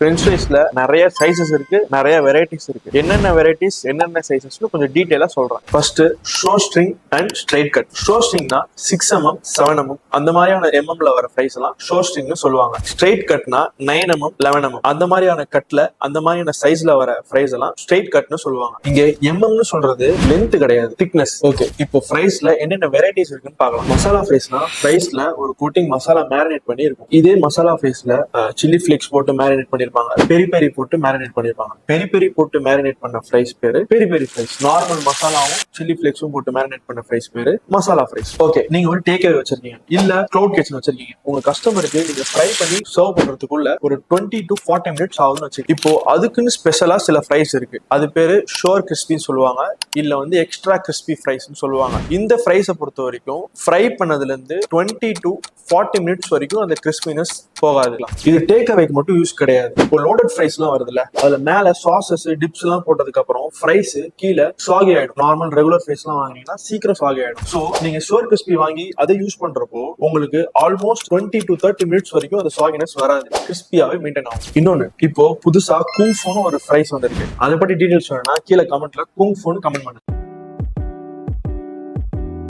French ஃப்ரைஸ்ல நிறைய sizes இருக்கு, நிறைய வெரைட்டிஸ் இருக்கு. என்னென்ன வெரைட்டிஸ் என்னென்ன சைசஸ்னு கொஞ்சம் டீடைலா சொல்றேன். First show string and straight cut. Show ஸ்ட்ரிங்னா 6mm 7mm அந்த மாதிரியான எம்எம்ல வர ஃப்ரைஸ் எல்லாம் ஷோ ஸ்ட்ரிங்னு சொல்லுவாங்க. ஸ்ட்ரைட் கட்னா 9mm 11mm அந்த மாதிரியான கட்ல அந்த மாதிரியான சைஸ்ல வர ஃப்ரைஸ் எல்லாம் ஸ்ட்ரைட் கட்னு சொல்லுவாங்க. இங்க எம்எம்னு சொல்றது லென்த் கிடையாது, திக்னஸ். ஓகே, இப்போ ஃப்ரைஸ்ல என்னென்ன வெரைட்டிஸ் இருக்குன்னு பார்க்கலாம். மசாலா ஃப்ரைஸ்னா ஃப்ரைஸ்ல ஒரு கோட்டிங் மசாலா மேரினேட் பண்ணி இருக்கும். இதே மசாலா ஃப்ரைஸ்ல சில்லி ஃபிளேக்ஸ் போட்டு மேரினேட் பண்ணிருப்பாங்க, பெரி பெரி போட்டு மேரினேட் பண்ணிருப்பாங்க. பெரி பெரி போட்டு மேரினேட் பண்ண ஃப்ரைஸ் பேரு பெரி பெரி ஃப்ரைஸ். நார்மல் மசாலாவும் சில்லி ஃபிளேக்ஸும் போட்டு மேரினேட் பண்ண ஃப்ரைஸ் பேரு மசாலா ஃப்ரைஸ். ஓகே, நீங்க ஒரு டேக் அவே வச்சிருக்கீங்க, இல்ல க்ளவுட் கிச்சன் வச்சிருக்கீங்க. உங்க கஸ்டமருக்கு நீங்க ஃப்ரை பண்ணி சர்வ் பண்றதுக்குள்ள ஒரு 20 to 40 மினிட்ஸ் ஆகும்னு வச்சு. இப்போ அதுக்குன்னு ஸ்பெஷலா சில ஃப்ரைஸ் இருக்கு. அது பேரு ஷோர் கிறிஸ்பின்னு சொல்லுவாங்க, இல்ல வந்து எக்ஸ்ட்ரா கிறிஸ்பி ஃப்ரைஸ்னு சொல்லுவாங்க. இந்த ஃப்ரைஸை பொறுத்த வரைக்கும் ஃப்ரை பண்ணதுல இருந்து 20 to 40 மினிட்ஸ் வரைக்கும் அந்த கிறிஸ்பினஸ் போகாது. இது டேக் அவேக்கு மட்டும் யூஸ் கிடையாது. இப்போ லோடட் ஃப்ரைஸ் எல்லாம் வருதுல்ல, அதுல மேல சாசஸ் டிப்ஸ் எல்லாம் போட்டதுக்கு அப்புறம் ஃப்ரைஸ் கீழே சாகி ஆயிடும். நார்மல் ரெகுலர் ஃப்ரைஸ் எல்லாம் வாங்கினீங்கன்னா சீக்கிரம் சாகி ஆயிடும். சோ நீங்க ஷோர் கிறிஸ்பி வாங்கி அதை யூஸ் பண்றப்போ உங்களுக்கு ஆல்மோஸ்ட் 20 to 30 மினிட்ஸ் வரைக்கும் அந்த சாகினஸ் வராது, கிறிஸ்பியாவே மெயின்டைன் ஆகும். இன்னொன்னு, இப்போ புதுசா குங் ஃபுன்னு ஒரு ஃப்ரைஸ் வந்திருக்கு. அதை பத்தி டீடைல்ஸ் வேணும்னா கீழே கமெண்ட்ல குங் ஃபுன்னு கமெண்ட் பண்ணுங்க.